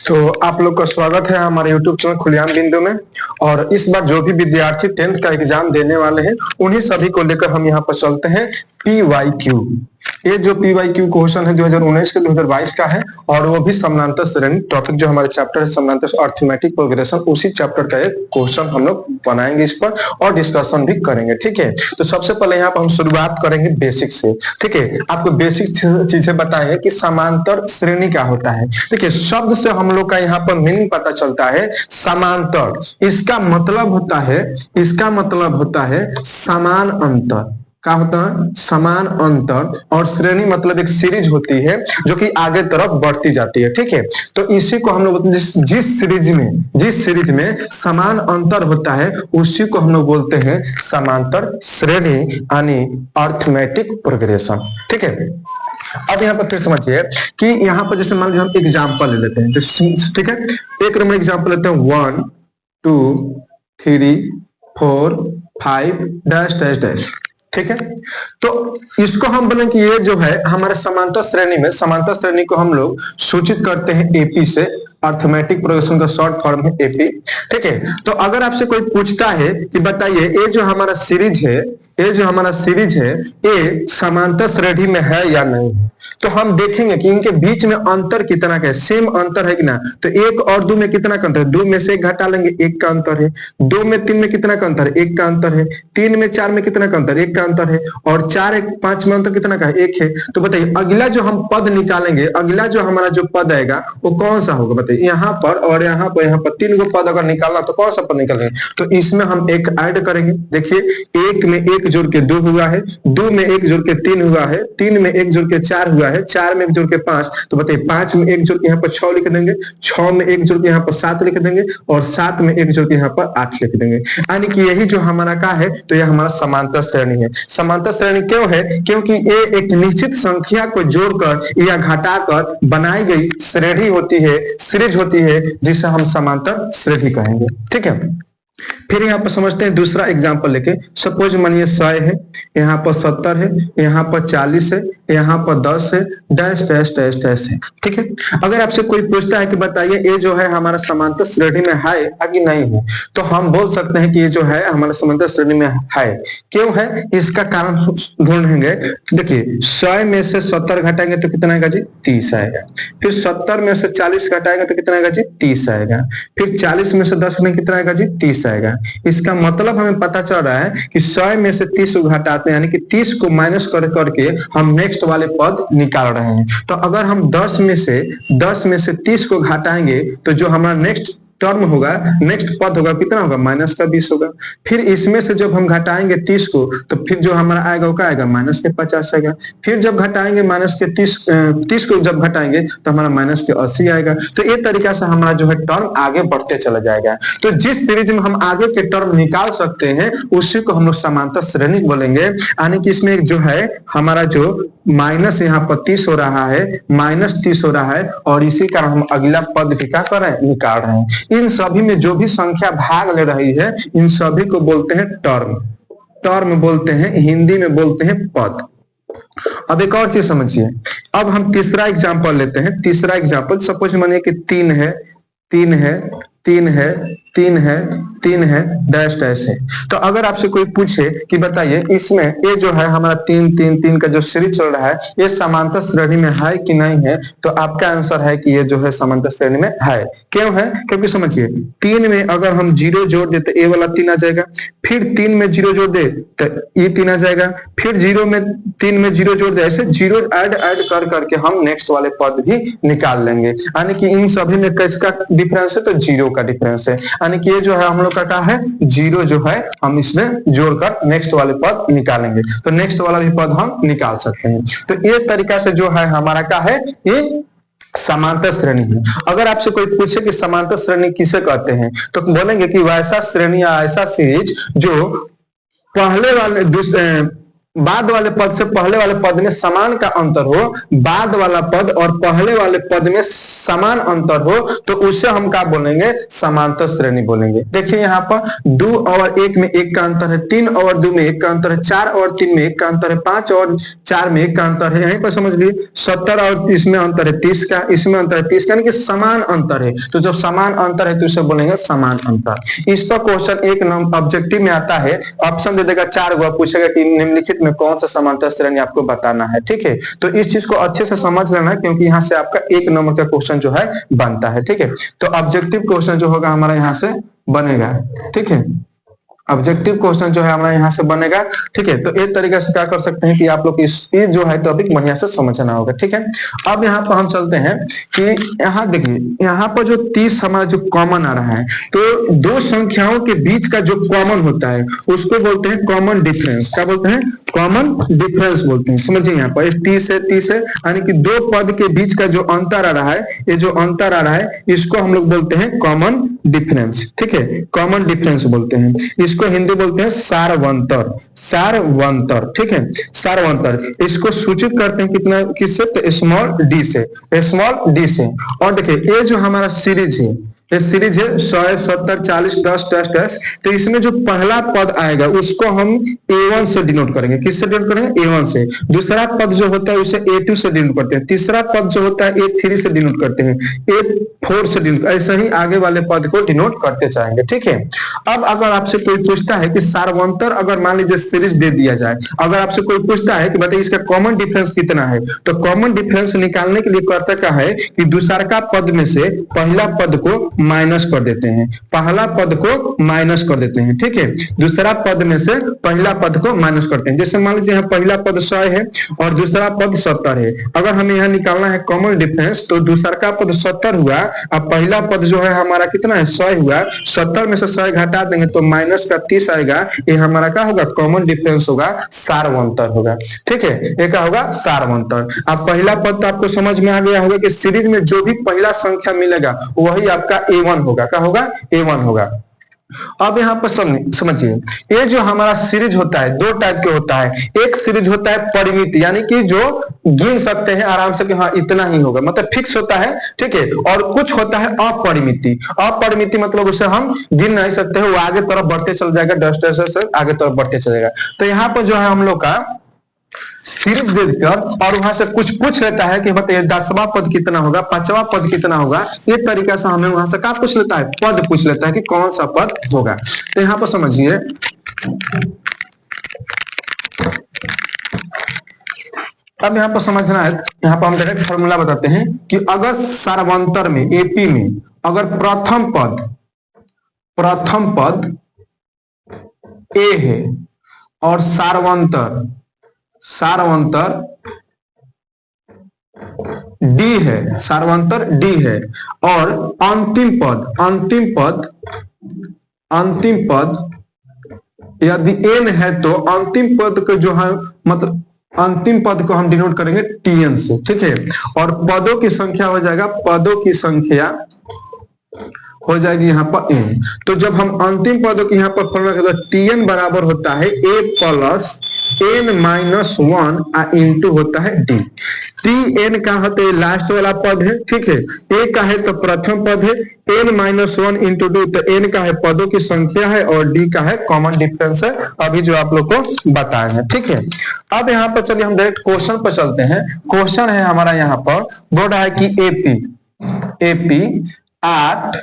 तो आप लोग का स्वागत है हमारे YouTube चैनल खुलेआम बिंदु में। और इस बार जो भी विद्यार्थी 10th का एग्जाम देने वाले हैं उन्हीं सभी को लेकर हम यहाँ पर चलते हैं PYQ। ये जो PYQ क्वेश्चन है 2019 के 2022 का है और वो भी समानांतर श्रेणी टॉपिक जो हमारे चैप्टर है समानांतर अर्थमेटिक प्रोग्रेशन, उसी चैप्टर का एक क्वेश्चन हम लोग बनाएंगे इस पर और डिस्कशन भी करेंगे। ठीक है, तो सबसे पहले यहाँ पर हम शुरुआत करेंगे बेसिक से। ठीक है, आपको बेसिक चीजें बताएंगे कि समांतर श्रेणी क्या होता है। देखिए, शब्द से हम लोग का यहाँ पर मीनिंग पता चलता है समांतर। इसका मतलब होता है समान अंतर। क्या होता है? समान अंतर। और श्रेणी मतलब एक सीरीज होती है जो कि आगे तरफ बढ़ती जाती है। ठीक है, तो इसी को हम लोग जिस सीरीज में समान अंतर होता है उसी को हम लोग बोलते हैं समांतर श्रेणी यानी अर्थमेटिक प्रोग्रेशन। ठीक है, अब यहाँ पर फिर समझिए कि यहाँ पर जैसे मान लीजिए हम एग्जाम्पल ले लेते हैं। ठीक है, एक नंबर एग्जाम्पल लेते हैं 1 2 3 4 5 डैश डैश डैश। ठीक है, तो इसको हम बोले कि ये जो है हमारे समांतर श्रेणी में, समांतर श्रेणी को हम लोग सूचित करते हैं एपी से। अर्थमेटिक प्रोग्रेशन का शॉर्ट फॉर्म है एपी। ठीक है, तो अगर आपसे कोई पूछता है कि बताइए ये जो हमारा सीरीज है ये समांतर श्रेणी में है या नहीं है, तो हम देखेंगे कि इनके बीच में अंतर कितना का है। सेम अंतर है कि ना, तो 1 और 2 में कितना का अंतर है? 2 में से 1 घटा लेंगे, 1 का अंतर है। 2 में 3 में कितना का अंतर है? 1 का अंतर है। 3 में 4 में कितना का अंतर? 1 का अंतर है। और 4 5 में अंतर कितना का है? 1 है। तो बताइए अगला जो हम पद निकालेंगे, अगला जो हमारा जो पद आएगा वो कौन सा होगा? बताइए यहाँ पर और यहाँ पर 3 गो पद अगर निकालना तो कौन सा पद निकालेंगे? तो इसमें हम 1 ऐड करेंगे। देखिए 1 में 1 जोड़ के 2 हुआ है, 2 में 1 जोड़ के 3 हुआ है, 3 में 1 जोड़ के 4 हुआ है, 4 में 1 जोड़ के 5। तो बताइए 5 में 1 जोड़ के यहाँ पर 6 लिख देंगे, 6 में 1 जोड़ के यहाँ पर 7 लिख देंगे और 7 में 1 जोड़ के यहाँ पर 8 लिख देंगे। यानी कि यही जो हमारा का है तो यह हमारा समांतर श्रेणी है। समांतर श्रेणी क्यों है? क्योंकि ये एक निश्चित संख्या को जोड़कर या घटाकर बनाई गई श्रेणी होती है, सीरीज होती है, जिसे हम समांतर श्रेणी कहेंगे। ठीक है, फिर यहाँ पर समझते हैं दूसरा एग्जांपल लेके। सपोज मानिए 100 है, यहाँ पर 70 है, यहाँ पर 40 है, यहाँ पर 10 है, डैश डैश डैश डैश है। ठीक है, अगर आपसे कोई पूछता है कि बताइए ये जो है हमारा समांतर श्रेणी में है कि नहीं है, तो हम बोल सकते हैं कि ये जो है हमारा समांतर श्रेणी में है। क्यों है? इसका कारण ढूंढेंगे। देखिए 100 में से 70 घटाएंगे तो कितना आएगा जी? 30 आएगा। फिर 70 में से 40 घटाएंगे तो कितना आएगा जी? 30 आएगा। फिर 40 में से 10 में कितना आएगा जी? 30 आएगा। इसका मतलब हमें पता चल रहा है कि 100 में से 30 को घटाते हैं, यानी कि 30 को माइनस करके हम नेक्स्ट वाले पद निकाल रहे हैं। तो अगर हम 10 में से 30 को घटाएंगे तो जो हमारा नेक्स्ट टर्म होगा, नेक्स्ट पद होगा, कितना होगा? माइनस का 20 होगा। फिर इसमें से जब हम घटाएंगे 30 को तो फिर जो हमारा आएगा वो क्या आएगा? माइनस के 50 आएगा। फिर जब घटाएंगे माइनस के 30 को जब घटाएंगे तो हमारा माइनस के 80 आएगा। तो ये तरीका से हमारा जो है टर्म आगे बढ़ते चला जाएगा। तो जिस सीरीज में हम आगे के टर्म निकाल सकते हैं उसी को हम लोग समांतर श्रेणी बोलेंगे। यानी कि इसमें जो है हमारा जो माइनस यहाँ पर 30 हो रहा है, माइनस 30 हो रहा है और इसी कारण हम अगला पद क्या कर रहे हैं? निकाल रहे हैं। इन सभी में जो भी संख्या भाग ले रही है इन सभी को बोलते हैं टर्म। टर्म बोलते हैं, हिंदी में बोलते हैं पद। अब एक और चीज समझिए। अब हम तीसरा एग्जांपल लेते हैं। तीसरा एग्जांपल सपोज मानिए कि 3 है, 3 है, 3 है, 3 है, 3 है, डैश डैश है। तो अगर आपसे कोई पूछे कि बताइए इसमें ये जो है हमारा 3 3 3 का जो सीरीज चल रहा है ये समांतर श्रेणी में है कि नहीं है, तो आपका आंसर है कि ये जो है समांतर श्रेणी में है। क्यों है? क्योंकि समझिए 3 में अगर हम 0 जोड़ दे तो ये वाला 3 आ जाएगा। फिर 3 में 0 जोड़ दे तो ये 3 आ जाएगा। फिर 3 में 0 जोड़ दे, ऐसे 0 ऐड कर करके हम नेक्स्ट वाले पद भी निकाल लेंगे। यानी कि इन सभी में किसका डिफरेंस है? तो 0 का डिफरेंस है। यानी कि ये जो है हम लोग का क्या है? 0 जो है हम इसमें जोड़कर नेक्स्ट वाले पद निकालेंगे, तो नेक्स्ट वाला भी पद हम निकाल सकते हैं। तो ये तरीका से जो है हमारा क्या है? ये समांतर श्रेणी है। अगर आपसे कोई पूछे कि समांतर श्रेणी किसे कहते हैं तो बोलेंगे कि वैसा श्रेणी या ऐसा सीरीज जो पहले वाले बाद वाले पद से पहले वाले पद में समान का अंतर हो, बाद वाला पद और पहले वाले पद में समान अंतर हो, तो उसे हम क्या बोलेंगे, समांतर श्रेणी बोलेंगे। देखिए यहाँ पर 2 और 1 में 1 का अंतर है, 3 और 2 में 1 का अंतर है, 4 और 3 में 1 का अंतर है, 5 और 4 में 1 का अंतर है। यहीं पर समझ लीजिए 70 और इसमें अंतर है 30 का, इसमें अंतर है 30 का, यानी कि समान अंतर है। तो जब समान अंतर है तो इसे बोलेंगे समान अंतर। इसका क्वेश्चन एक ऑब्जेक्टिव में आता है, ऑप्शन दे देगा 4 गो, पूछेगा कि निम्नलिखित में कौन सा समांतर श्रेणी आपको बताना है। ठीक है, तो इस चीज को अच्छे से समझ लेना, क्योंकि यहाँ से आपका 1 नंबर का क्वेश्चन जो है बनता है। ठीक है, तो ऑब्जेक्टिव क्वेश्चन जो होगा हमारा यहाँ से बनेगा। ठीक है, ऑब्जेक्टिव क्वेश्चन जो है हमारा यहाँ से बनेगा। ठीक है, तो एक तरीके से क्या कर सकते हैं कि आप लोग इस जो है टॉपिक बढ़िया से समझना होगा। ठीक है, अब यहाँ पर हम चलते हैं कि यहाँ देखिए, यहाँ पर जो 30 हमारा जो कॉमन आ रहा है, तो दो संख्याओं के बीच का जो कॉमन होता है उसको बोलते हैं कॉमन डिफरेंस। क्या बोलते हैं, कॉमन डिफरेंस बोलते हैं। समझिए यहाँ पर 30 है, यानी कि दो पद के बीच का जो अंतर आ रहा है, ये जो अंतर आ रहा है इसको हम लोग बोलते हैं कॉमन डिफरेंस। ठीक है, कॉमन डिफरेंस बोलते हैं, इसको हिंदी बोलते हैं सारवंतर। सारवंतर, ठीक है, सारवंतर। इसको सूचित करते हैं कितना, किससे, तो स्मॉल डी से, स्मॉल डी से। और देखिए ये जो हमारा सीरीज है, ये सीरीज है 100, 70, 40, 10, 10, 10। तो इसमें जो पहला पद आएगा उसको हम A1 से डिनोट करेंगे। किससे डिनोट करेंगे, A1 से। दूसरा पद जो होता है उसे A2 से डिनोट करते हैं। तीसरा पद जो होता है A3 से डिनोट करते हैं, A4 से डिनोट, ऐसे ही आगे वाले पद को डिनोट करते जाएंगे। ठीक है, अब अगर आपसे कोई पूछता है कि सारवंतर, अगर मान लीजिए सीरीज दे दिया जाए, अगर आपसे कोई पूछता है कि बताइए इसका कॉमन डिफरेंस कितना है, तो कॉमन डिफरेंस निकालने के लिए करता क्या है कि दूसरा पद में से पहला पद को माइनस कर देते हैं, पहला पद को माइनस कर देते हैं। ठीक है, दूसरा पद में से पहला पद को माइनस करते हैं। जैसे मान लीजिए यहाँ पहला पद 100 है और दूसरा पद 70 है। अगर हमें यहाँ निकालना है कॉमन डिफरेंस, तो दूसरा का पद 70 हुआ और पहला पद जो है हमारा कितना है, 100 हुआ। 70 में से 100 घटा देंगे तो माइनस का 30 आएगा। ये हमारा क्या होगा, कॉमन डिफरेंस होगा, सारवंतर होगा। ठीक है, ये क्या होगा, सारवंतर। अब पहला पद तो आपको समझ में आ गया होगा कि सीरीज में जो भी पहला संख्या मिलेगा वही आपका A1 होगा। क्या होगा, A1 होगा। अब यहाँ पर समझिए, ये जो हमारा सीरीज होता है दो टाइप के होता है। एक सीरीज होता है परिमित, यानी कि जो गिन सकते हैं आराम से कि हाँ इतना ही होगा, मतलब फिक्स होता है। ठीक है, और कुछ होता है अपरिमिति। अपरिमिति मतलब उसे हम गिन नहीं सकते हैं, वो आगे तरफ बढ़ते चल जाएगा, 10 से आगे तरफ बढ़ते चलेगा। तो यहाँ पर जो है हम लोग का सीरीज देकर और वहां से कुछ पूछ लेता है कि बताइए 10वां पद कितना होगा, 5वां पद कितना होगा। ये तरीका से हमें वहां से क्या पूछ लेता है, पद पूछ लेता है कि कौन सा पद होगा। तो यहाँ पर समझिए, अब यहाँ पर समझना है, यहाँ पर हम डायरेक्ट फॉर्मूला बताते हैं कि अगर सारवंतर में एपी में अगर प्रथम पद ए है और सारवंतर डी है, सारवंतर डी है, और अंतिम पद यदि n है तो अंतिम पद को जो है, मतलब अंतिम पद को हम डिनोट करेंगे Tn से। ठीक है, और पदों की संख्या हो जाएगा, पदों की संख्या हो जाएगी यहाँ पर n। तो जब हम अंतिम पदों की यहाँ पर फॉर्मूला करते हैं, Tn बराबर होता है a प्लस n-1 इंटू होता है d। Tn का होता है लास्ट वाला पद है। ठीक है, a का है तो प्रथम पद है, n-1 इंटू d तो n का है पदों की संख्या है और d का है कॉमन डिफरेंस है, अभी जो आप लोग को बताए हैं। ठीक है, अब यहाँ पर चलिए हम डायरेक्ट क्वेश्चन पर चलते हैं। क्वेश्चन है हमारा यहाँ पर, बोल रहा है कि एपी 8,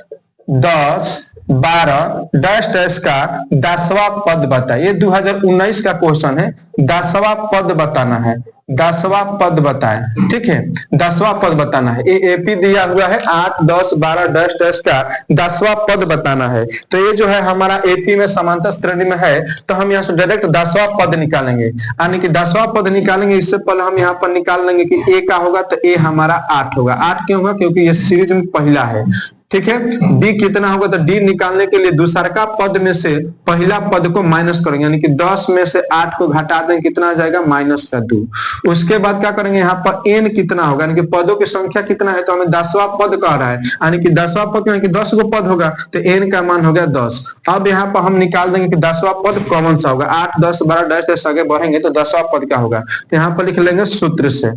10, 12 डैश का 10वां पद बताए। ये 2019 का क्वेश्चन है, 10वां पद बताना है, 10वां पद बताए। ठीक है, 10वां पद बताना है। ये एपी दिया हुआ है 8, 10, 12 डैश का 10वां पद बताना है। तो ये जो है हमारा एपी में समांतर श्रेणी में है, तो हम यहाँ से डायरेक्ट 10वां पद निकालेंगे, यानी कि 10वां पद निकालेंगे। इससे पहले हम यहाँ पर निकाल लेंगे कि ए का होगा, तो ए हमारा 8 होगा। 8 क्यों होगा, क्योंकि ये सीरीज में पहला है। ठीक है, डी कितना होगा, तो डी निकालने के लिए दूसरा पद में से पहला पद को माइनस करेंगे, यानी कि 10 में से 8 को घटा देंगे कितना आ जाएगा -2। उसके बाद क्या करेंगे, यहाँ पर n कितना होगा, यानी कि पदों की संख्या कितना है, तो हमें 10वां पद कह रहा है, यानी कि 10वां पद यानी कि 10 गो पद होगा, तो n का मान हो गया 10। अब यहाँ पर हम निकाल देंगे कि 10वां पद कौन सा होगा, 8 10 12 डैश आगे बढ़ेंगे तो 10वां पद क्या होगा, तो यहाँ पर लिख लेंगे सूत्र से।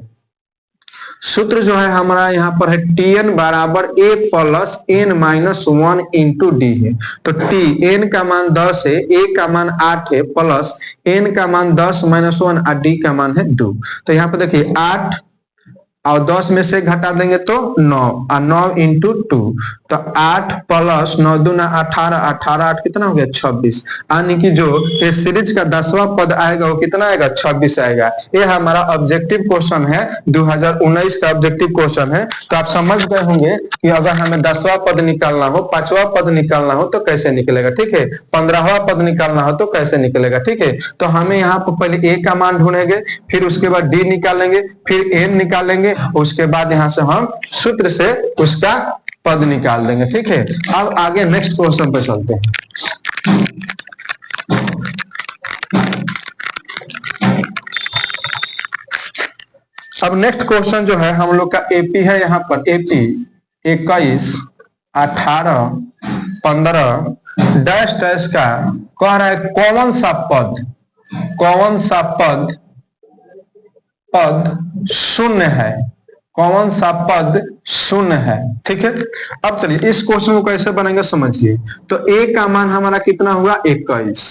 सूत्र जो है हमारा यहाँ पर है Tn बराबर a plus n minus 1 into D है। तो Tn का मान 10 है, a का मान 8 है, प्लस n का मान 10 माइनस 1 और d का मान है 2। तो यहाँ पर देखिए 8 और 10 में से घटा देंगे तो 9 और 9 इंटू 2, तो 8 प्लस 9 दूना 18, 18 8 कितना हो गया 26, यानी कि जो इस सीरीज का 10वां पद आएगा वो कितना आएगा 26 आएगा। ये हमारा ऑब्जेक्टिव क्वेश्चन है, 2019 का ऑब्जेक्टिव क्वेश्चन है। तो आप समझ गए होंगे कि अगर हमें 10वां पद निकालना हो, 5वां पद निकालना हो तो कैसे निकलेगा, ठीक है, 15वां पद निकालना हो तो कैसे निकलेगा, ठीक है। तो हमें यहाँ पर पहले a का मान ढूंढेंगे, फिर उसके बाद d निकालेंगे, फिर n निकालेंगे, उसके बाद यहाँ से हम सूत्र से उसका पद निकाल देंगे, ठीक है। अब आगे नेक्स्ट क्वेश्चन पे चलते हैं। अब नेक्स्ट क्वेश्चन जो है हम लोग का एपी है, यहाँ पर एपी 21 18 15 डैश डैश का कह रहा है कौन सा पद शून्य है, कौन सा पद शून्य है, ठीक है। अब चलिए इस क्वेश्चन को कैसे बनाएंगे समझिए। तो a का मान हमारा कितना हुआ 21,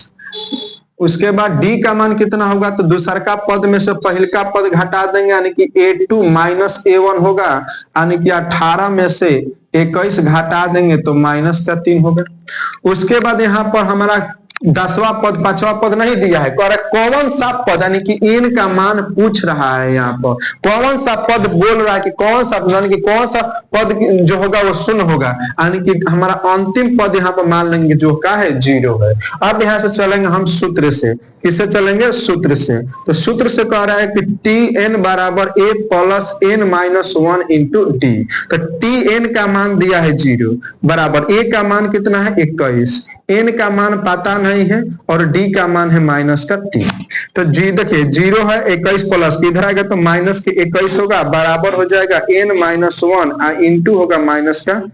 उसके बाद d का मान कितना होगा, तो दूसरा का पद में से पहले का पद घटा देंगे, यानी कि a2 माइनस a1 होगा, यानी कि 18 में से 21 घटा देंगे तो -3 होगा। उसके बाद यहाँ पर हमारा 10वां पद 5वां पद नहीं दिया है, कह रहा है कौन सा पद, यानी कि n का मान पूछ रहा है, यहाँ पर कौन सा पद बोल रहा है कि कौन सा, यानी कि कौन सा पद जो होगा वो शून्य होगा, यानी कि हमारा अंतिम पद यहाँ पर मान लेंगे जो का है 0 है। अब यहाँ से चलेंगे हम सूत्र से, किससे चलेंगे, सूत्र से। तो सूत्र से कह रहा है कि Tn बराबर a plus n minus 1 into D. तो Tn का मान दिया है 0 बराबर a का मान कितना है 21, n का मान पता नहीं है और d का मान है -3। तो जी देखिए 0 है 21 प्लस इधर आएगा तो -21 होगा, बराबर हो जाएगा n माइनस 1 इंटू होगा -3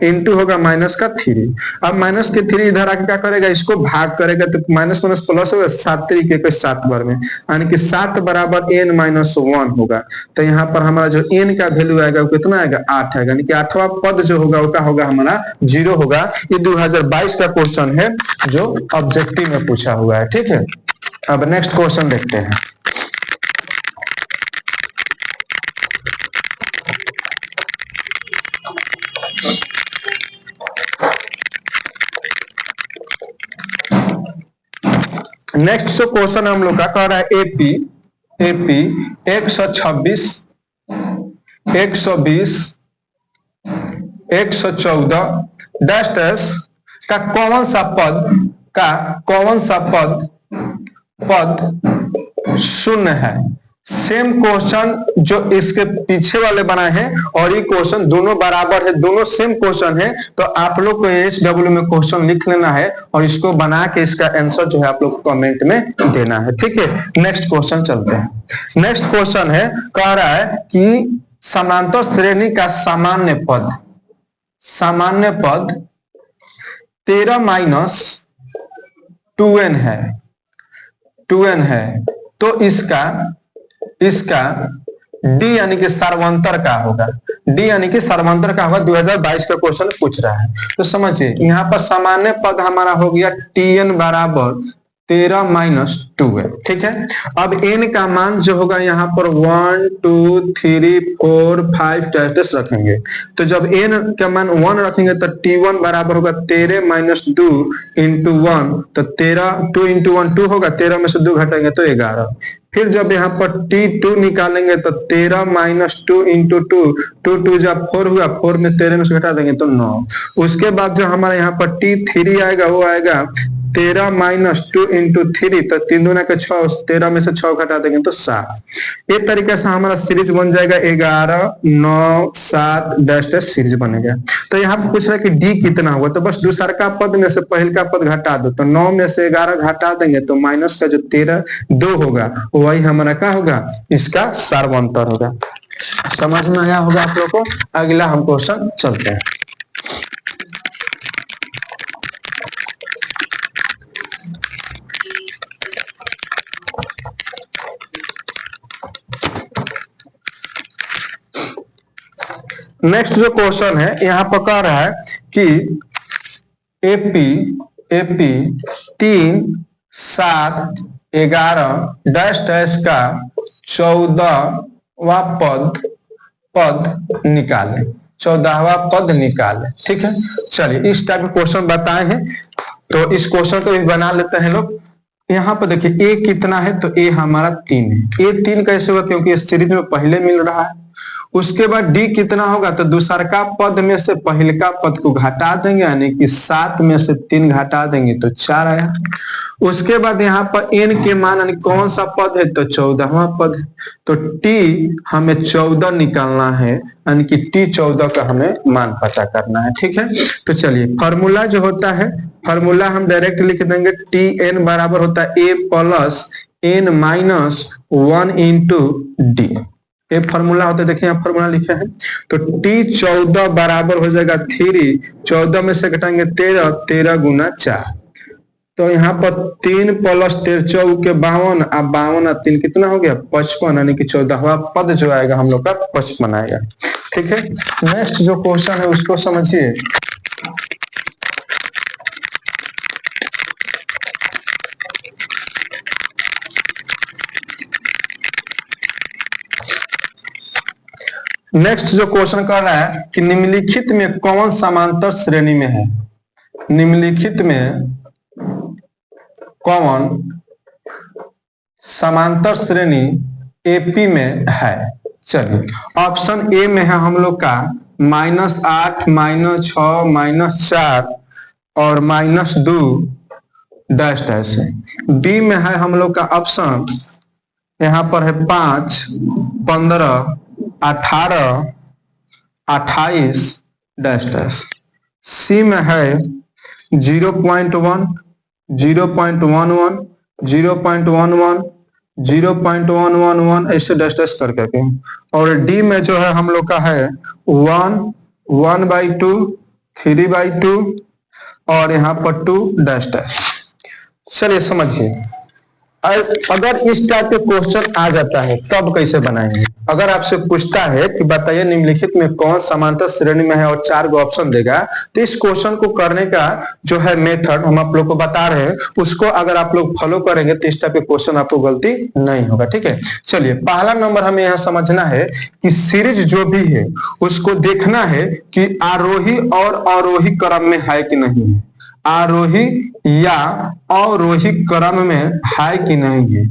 इंटू होगा -3। अब -3 इधर आके क्या करेगा, इसको भाग करेगा तो माइनस माइनस प्लस होगा, 7 तरीके के 7 बार में, यानी कि 7 बराबर n माइनस 1 होगा। तो यहाँ पर हमारा जो n का वैल्यू आएगा वो कितना आएगा 8 आएगा, यानी कि 8वां पद जो होगा वो क्या होगा हमारा 0 होगा। ये 2022 का क्वेश्चन है जो ऑब्जेक्टिव में पूछा हुआ है, ठीक है। अब नेक्स्ट क्वेश्चन देखते हैं। नेक्स्ट जो क्वेश्चन हम लोग का कह रहा है एपी 126 120 114 डैश डैश का कौन सा पद शून्य है। सेम क्वेश्चन जो इसके पीछे वाले बनाए हैं और ये क्वेश्चन दोनों बराबर है, दोनों सेम क्वेश्चन है। तो आप लोग को SW में क्वेश्चन लिख लेना है और इसको बना के इसका आंसर जो है आप लोग को कमेंट में देना है, ठीक है। नेक्स्ट क्वेश्चन चलते हैं। नेक्स्ट क्वेश्चन है, कह रहा है कि समांतर श्रेणी का सामान्य पद 13 माइनस 2n है, तो इसका d यानी कि सर्वांतर का होगा, d यानी कि सर्वांतर का होगा। 2022 का क्वेश्चन पूछ रहा है। तो समझिए यहाँ पर सामान्य पद हमारा हो गया Tn बराबर 13 माइनस 2 है, ठीक है। अब n का मान जो होगा यहाँ पर 1 2 3 4 5 डैश रखेंगे। तो जब n का मान 1 रखेंगे तो T1 बराबर होगा 13 माइनस 2 इंटू 1, तो 13 2 इंटू 1 2 होगा, 13 में से 2 घटाएंगे तो 11। फिर जब यहाँ पर T2 निकालेंगे तो 13 माइनस 2 इंटू 2 2 जब 4 हुआ, 4 में 13 में से घटा देंगे तो 9। उसके बाद जो हमारे यहाँ पर T3 आएगा वो आएगा 13 माइनस 2 इंटू 3, तो 3 दूना के 6, 13 में से 6 घटा देंगे तो 7। ये तरीके से हमारा सीरीज बन जाएगा 11 9 7 डैश डैश सीरीज बनेगा। तो यहाँ पे पूछ रहा है कि डी कितना होगा, तो बस दूसरा का पद में से पहले का पद घटा दो, तो 9 में से 11 घटा देंगे तो माइनस का जो 13 2 होगा वही हमारा क्या होगा, इसका सर्वांतर होगा। समझ में आया होगा आप लोग को। अगला हम क्वेश्चन चलते हैं। नेक्स्ट जो क्वेश्चन है यहाँ पर कह रहा है कि एपी 3 7 11 डैश डैश का 14वां पद निकाले, 14वां पद निकाले। ठीक है, चलिए इस टाइप का क्वेश्चन बताए हैं, तो इस क्वेश्चन को भी बना लेते हैं लोग। यहाँ पर देखिए ए कितना है, तो ए हमारा 3 है। ए 3 कैसे हुआ, क्योंकि इस सीरीज में पहले मिल रहा है। उसके बाद डी कितना होगा, तो दूसरा का पद में से पहले का पद को घटा देंगे, यानी कि 7 में से 3 घटा देंगे तो 4 आया। उसके बाद यहाँ पर एन के मान यानी कौन सा पद है, तो 14वां पद है। तो टी हमें 14 निकालना है, यानी कि टी 14 का हमें मान पता करना है। ठीक है, तो चलिए फॉर्मूला जो होता है, फॉर्मूला हम डायरेक्ट लिख देंगे, टी एन बराबर होता है a plus n minus 1 into d. ये फॉर्मूला होता है, देखिए यहाँ फॉर्मूला लिखा है। तो टी 14 बराबर हो जाएगा 3, 14 में से घटाएंगे 13, 13 गुना 4। तो यहाँ पर 3 प्लस 13 4 के 52, अब 52 और 3 कितना हो गया 55, यानी कि 14वां पद जो आएगा हम लोग का 55 आएगा। ठीक है, नेक्स्ट जो क्वेश्चन है उसको समझिए। नेक्स्ट जो क्वेश्चन कर रहा है कि निम्नलिखित में कौन समांतर श्रेणी में है, निम्नलिखित में कौन समांतर श्रेणी एपी में है। चलिए ऑप्शन ए में है हम लोग का -8 -6 -4 और -2 डैश डैश है। बी में है हम लोग का ऑप्शन यहाँ पर है 5 15 18 28 डैश डैश। सी में है 0.1 0.11 0.11 0.111 ऐसे डैश डैश कर करके। और डी में जो है हम लोग का है 1 1/2 3/2 और यहाँ पर 2 डैश डैश। चलिए समझिए, अगर इस टाइप के क्वेश्चन आ जाता है तब कैसे बनाएंगे। अगर आपसे पूछता है कि बताइए निम्नलिखित में कौन समांतर श्रेणी में है और 4 गो ऑप्शन देगा, तो इस क्वेश्चन को करने का जो है मेथड हम आप लोग को बता रहे हैं, उसको अगर आप लोग फॉलो करेंगे तो इस टाइप के क्वेश्चन आपको गलती नहीं होगा। ठीक है, चलिए पहला नंबर हमें यहाँ समझना है कि सीरीज जो भी है उसको देखना है कि आरोही और अवरोही क्रम में है कि नहीं है, आरोही या अवरोही क्रम में है कि नहीं है।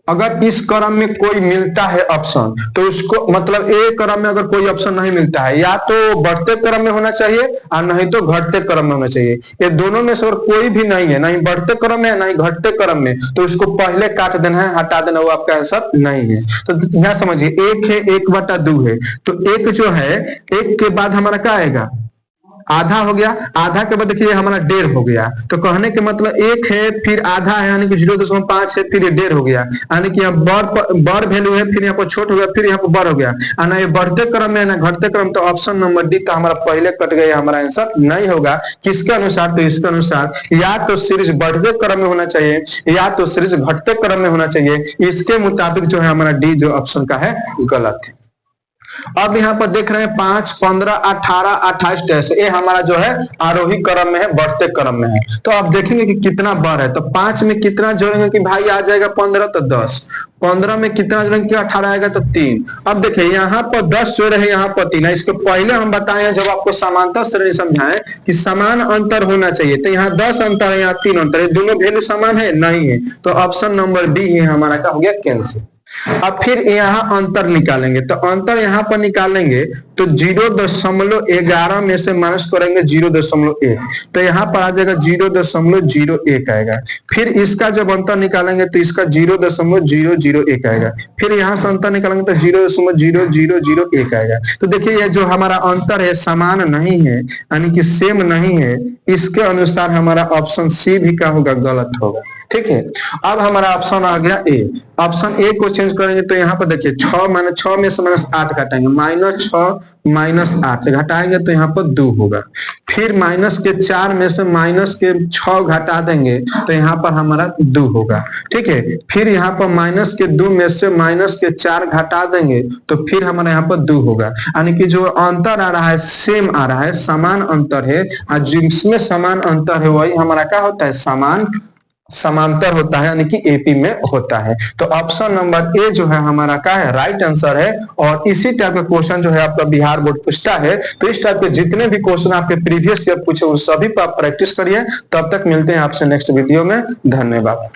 अगर इस क्रम में कोई मिलता है ऑप्शन, तो उसको मतलब ए क्रम में अगर कोई ऑप्शन नहीं मिलता है, या तो बढ़ते क्रम में होना चाहिए और नहीं तो घटते क्रम में होना चाहिए। ये दोनों में से अगर कोई भी नहीं है, नहीं बढ़ते क्रम में नहीं घटते क्रम में, तो उसको पहले काट देना है, हटा देना, वो आपका आंसर नहीं है। तो यहाँ समझिए, एक है 1/2 है, तो एक जो है एक के बाद हमारा क्या आएगा, आधा हो गया, आधा के बाद देखिए हमारा 1.5 हो गया। तो कहने के मतलब एक है फिर आधा है, यानी कि 0.5 है फिर 1.5 हो गया, यानी कि यहाँ बड़ वैल्यू है, फिर यहाँ पर छोट हो गया, फिर यहाँ पर बड़ हो गया। ना ये बढ़ते क्रम में ना घटते क्रम, तो ऑप्शन नंबर डी तो हमारा पहले कट गया, हमारा आंसर नहीं होगा। किसके अनुसार, तो इसके अनुसार या तो सीरीज बढ़ते क्रम में होना चाहिए या तो सीरीज घटते क्रम में होना चाहिए। इसके मुताबिक जो है हमारा डी जो ऑप्शन का है गलत है। अब यहाँ पर देख रहे हैं 5 15 18 28 डैश, ये हमारा जो है आरोही क्रम में है, बढ़ते क्रम में है। तो आप देखेंगे कि कितना बार है, तो 5 में कितना जोड़ेंगे कि भाई आ जाएगा 15 तो 10, 15 में कितना जोड़ेंगे कि 18 आएगा तो 3। अब देखिए यहाँ पर 10 जोड़े हैं, यहाँ पर 3 है। इसके पहले हम बताए हैं जब आपको समांतर श्रेणी समझाएं कि समान अंतर होना चाहिए, तो यहाँ 10 अंतर है, यहाँ 3 अंतर है, दोनों वैल्यू समान है नहीं है, तो ऑप्शन नंबर बी ही हमारा क्या हो गया, कैंसिल। अब फिर यहाँ अंतर निकालेंगे, तो अंतर यहाँ पर निकालेंगे तो 0.11 में से माइनस करेंगे 0.1, तो यहाँ पर आ जाएगा 0.01 आएगा। फिर इसका जब अंतर निकालेंगे तो इसका 0.001 आएगा। फिर यहाँ से अंतर निकालेंगे तो 0.0001 आएगा। तो देखिए ये जो हमारा अंतर है समान नहीं है, यानी कि सेम नहीं है, इसके अनुसार हमारा ऑप्शन सी भी क्या होगा, गलत होगा। ठीक है, अब हमारा ऑप्शन आ गया ए। ऑप्शन ए को चेंज करेंगे तो यहाँ पर देखिए 6 में से -8 घटाएंगे, -6 - 8 घटाएंगे तो यहाँ पर 2 होगा। फिर -4 में से -6 घटा देंगे तो यहाँ पर हमारा 2 होगा। ठीक है, फिर यहाँ पर -2 में से -4 घटा देंगे तो फिर हमारा यहाँ पर 2 होगा। यानी कि जो अंतर आ रहा है सेम आ रहा है, समान अंतर है, और जिसमें समान अंतर है वही हमारा क्या होता है, समांतर होता है, यानी कि एपी में होता है। तो ऑप्शन नंबर ए जो है हमारा क्या है, राइट आंसर है। और इसी टाइप का क्वेश्चन जो है आपका बिहार बोर्ड पूछता है, तो इस टाइप के जितने भी क्वेश्चन आपके प्रीवियस ईयर पूछे उन सभी पर आप प्रैक्टिस करिए। तब तक मिलते हैं आपसे नेक्स्ट वीडियो में। धन्यवाद।